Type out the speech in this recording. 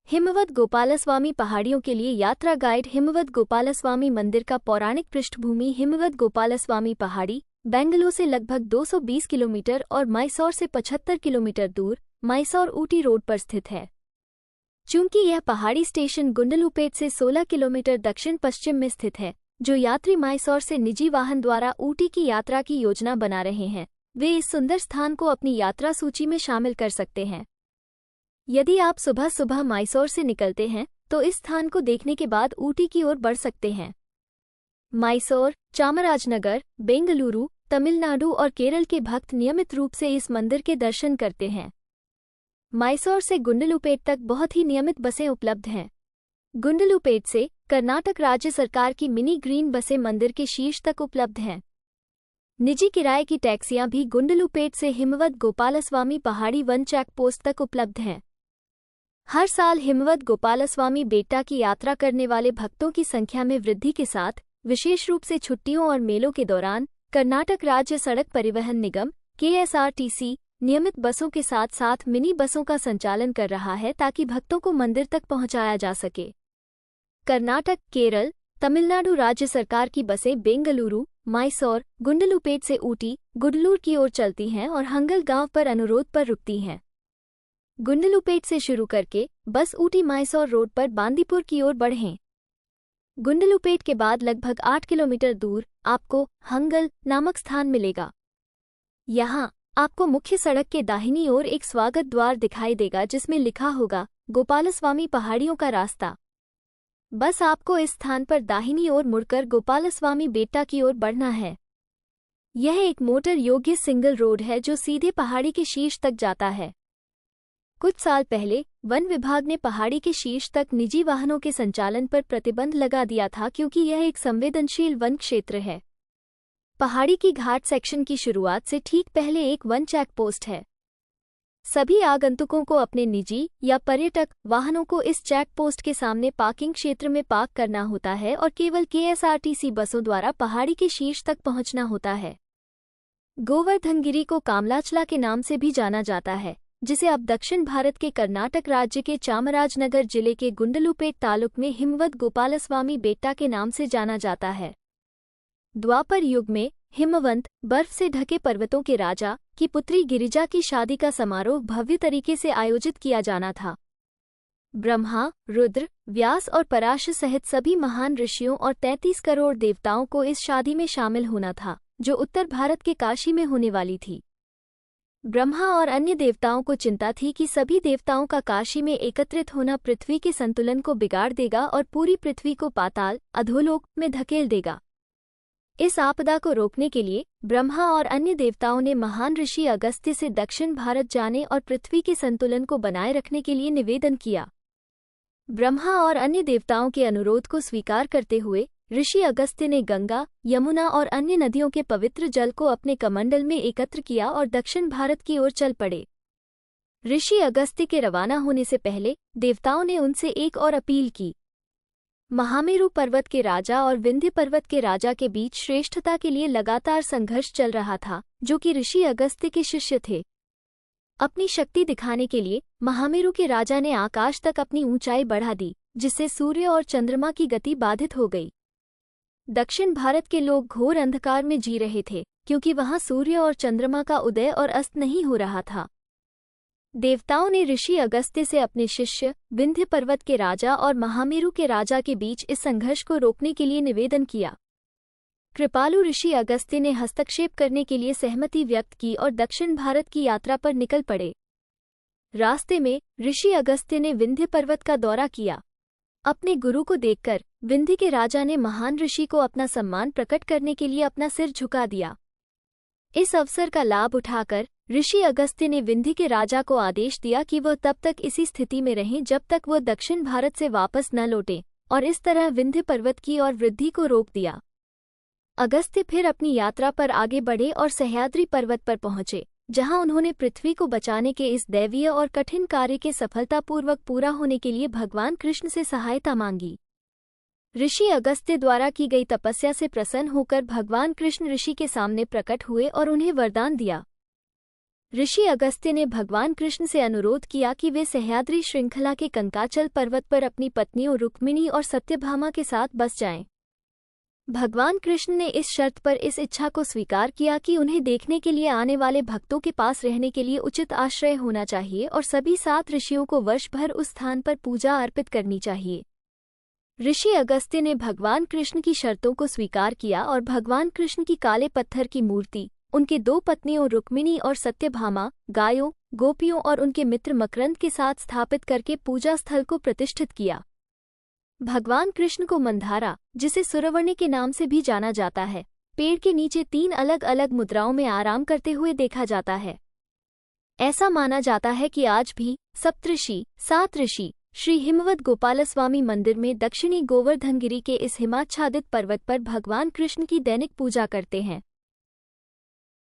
हिमवत गोपालस्वामी पहाड़ियों के लिए यात्रा गाइड। हिमवत गोपालस्वामी मंदिर का पौराणिक पृष्ठभूमि। हिमवत गोपालस्वामी पहाड़ी बेंगलुरु से लगभग 220 किलोमीटर और मैसूर से 75 किलोमीटर दूर मैसूर ऊटी रोड पर स्थित है। चूंकि यह पहाड़ी स्टेशन गुंडलुपेट से 16 किलोमीटर दक्षिण पश्चिम में स्थित है, जो यात्री मैसूर से निजी वाहन द्वारा ऊटी की यात्रा की योजना बना रहे हैं, वे इस सुंदर स्थान को अपनी यात्रा सूची में शामिल कर सकते हैं। यदि आप सुबह सुबह मैसूर से निकलते हैं तो इस स्थान को देखने के बाद ऊटी की ओर बढ़ सकते हैं। मैसूर, चामराजनगर, बेंगलुरु, तमिलनाडु और केरल के भक्त नियमित रूप से इस मंदिर के दर्शन करते हैं। मैसूर से गुंडलुपेट तक बहुत ही नियमित बसें उपलब्ध हैं। गुंडलुपेट से कर्नाटक राज्य सरकार की मिनी ग्रीन बसें मंदिर के शीर्ष तक उपलब्ध हैं। निजी किराए की टैक्सियां भी गुंडलुपेट से हिमवत गोपालस्वामी पहाड़ी वन चेक पोस्ट तक उपलब्ध हैं। हर साल हिमवत गोपालस्वामी बेट्टा की यात्रा करने वाले भक्तों की संख्या में वृद्धि के साथ, विशेष रूप से छुट्टियों और मेलों के दौरान, कर्नाटक राज्य सड़क परिवहन निगम (KSRTC) नियमित बसों के साथ साथ मिनी बसों का संचालन कर रहा है ताकि भक्तों को मंदिर तक पहुंचाया जा सके। कर्नाटक, केरल, तमिलनाडु राज्य सरकार की बसें बेंगलुरु, मैसूर, गुंडलुपेट से ऊटी, गुडलूर की ओर चलती हैं और हंगल गांव पर अनुरोध पर रुकती हैं। गुंडलुपेट से शुरू करके बस ऊटी मैसूर रोड पर बांदीपुर की ओर बढ़ें। गुंडलुपेट के बाद लगभग 8 किलोमीटर दूर आपको हंगल नामक स्थान मिलेगा। यहाँ आपको मुख्य सड़क के दाहिनी ओर एक स्वागत द्वार दिखाई देगा जिसमें लिखा होगा गोपालस्वामी पहाड़ियों का रास्ता। बस आपको इस स्थान पर दाहिनी ओर मुड़कर गोपालस्वामी बेट्टा की ओर बढ़ना है। यह एक मोटर योग्य सिंगल रोड है जो सीधे पहाड़ी के शीर्ष तक जाता है। कुछ साल पहले वन विभाग ने पहाड़ी के शीर्ष तक निजी वाहनों के संचालन पर प्रतिबंध लगा दिया था क्योंकि यह एक संवेदनशील वन क्षेत्र है। पहाड़ी की घाट सेक्शन की शुरुआत से ठीक पहले एक वन चेक पोस्ट है। सभी आगंतुकों को अपने निजी या पर्यटक वाहनों को इस चेक पोस्ट के सामने पार्किंग क्षेत्र में पार्क करना होता है और केवल KSRTC बसों द्वारा पहाड़ी के शीर्ष तक पहुंचना होता है। गोवर्धनगिरी को कामलाचला के नाम से भी जाना जाता है, जिसे अब दक्षिण भारत के कर्नाटक राज्य के चामराजनगर जिले के गुंडलुपेट तालुक में हिमवत गोपालस्वामी बेट्टा के नाम से जाना जाता है। द्वापर युग में हिमवंत बर्फ से ढके पर्वतों के राजा की पुत्री गिरिजा की शादी का समारोह भव्य तरीके से आयोजित किया जाना था। ब्रह्मा, रुद्र, व्यास और पराशर सहित सभी महान ऋषियों और 33 करोड़ देवताओं को इस शादी में शामिल होना था, जो उत्तर भारत के काशी में होने वाली थी। ब्रह्मा और अन्य देवताओं को चिंता थी कि सभी देवताओं का काशी में एकत्रित होना पृथ्वी के संतुलन को बिगाड़ देगा और पूरी पृथ्वी को पाताल अधोलोक में धकेल देगा। इस आपदा को रोकने के लिए ब्रह्मा और अन्य देवताओं ने महान ऋषि अगस्त्य से दक्षिण भारत जाने और पृथ्वी के संतुलन को बनाए रखने के लिए निवेदन किया। ब्रह्मा और अन्य देवताओं के अनुरोध को स्वीकार करते हुए ऋषि अगस्त्य ने गंगा, यमुना और अन्य नदियों के पवित्र जल को अपने कमंडल में एकत्र किया और दक्षिण भारत की ओर चल पड़े। ऋषि अगस्त्य के रवाना होने से पहले देवताओं ने उनसे एक और अपील की। महामेरु पर्वत के राजा और विंध्य पर्वत के राजा के बीच श्रेष्ठता के लिए लगातार संघर्ष चल रहा था, जो कि ऋषि अगस्त्य के शिष्य थे। अपनी शक्ति दिखाने के लिए महामेरु के राजा ने आकाश तक अपनी ऊंचाई बढ़ा दी, जिससे सूर्य और चंद्रमा की गति बाधित हो गई। दक्षिण भारत के लोग घोर अंधकार में जी रहे थे क्योंकि वहां सूर्य और चंद्रमा का उदय और अस्त नहीं हो रहा था। देवताओं ने ऋषि अगस्त्य से अपने शिष्य विंध्य पर्वत के राजा और महामेरु के राजा के बीच इस संघर्ष को रोकने के लिए निवेदन किया। कृपालु ऋषि अगस्त्य ने हस्तक्षेप करने के लिए सहमति व्यक्त की और दक्षिण भारत की यात्रा पर निकल पड़े। रास्ते में ऋषि अगस्त्य ने विंध्य पर्वत का दौरा किया। अपने गुरु को देखकर विंध्य के राजा ने महान ऋषि को अपना सम्मान प्रकट करने के लिए अपना सिर झुका दिया। इस अवसर का लाभ उठाकर ऋषि अगस्त्य ने विंध्य के राजा को आदेश दिया कि वह तब तक इसी स्थिति में रहें जब तक वह दक्षिण भारत से वापस न लौटे, और इस तरह विंध्य पर्वत की और वृद्धि को रोक दिया। अगस्त्य फिर अपनी यात्रा पर आगे बढ़े और सह्याद्री पर्वत पर पहुंचे, जहां उन्होंने पृथ्वी को बचाने के इस दैवीय और कठिन कार्य के सफलतापूर्वक पूरा होने के लिए भगवान कृष्ण से सहायता मांगी। ऋषि अगस्त्य द्वारा की गई तपस्या से प्रसन्न होकर भगवान कृष्ण ऋषि के सामने प्रकट हुए और उन्हें वरदान दिया। ऋषि अगस्त्य ने भगवान कृष्ण से अनुरोध किया कि वे सह्याद्री श्रृंखला के कंकाचल पर्वत पर अपनी पत्नियों रुक्मिणी और सत्यभामा के साथ बस जाएं। भगवान कृष्ण ने इस शर्त पर इस इच्छा को स्वीकार किया कि उन्हें देखने के लिए आने वाले भक्तों के पास रहने के लिए उचित आश्रय होना चाहिए और सभी 7 ऋषियों को वर्ष भर उस स्थान पर पूजा अर्पित करनी चाहिए। ऋषि अगस्त्य ने भगवान कृष्ण की शर्तों को स्वीकार किया और भगवान कृष्ण की काले पत्थर की मूर्ति, उनके 2 पत्नियों रुक्मिणी और सत्यभामा, गायों, गोपियों और उनके मित्र मकरंद के साथ स्थापित करके पूजा स्थल को प्रतिष्ठित किया। भगवान कृष्ण को मंदारा, जिसे सुरवर्ण के नाम से भी जाना जाता है, पेड़ के नीचे 3 अलग अलग मुद्राओं में आराम करते हुए देखा जाता है। ऐसा माना जाता है कि आज भी सप्तऋषि 7 ऋषि श्री हिमवद गोपालस्वामी मंदिर में दक्षिणी गोवर्धनगिरी के इस हिमाच्छादित पर्वत पर भगवान कृष्ण की दैनिक पूजा करते हैं।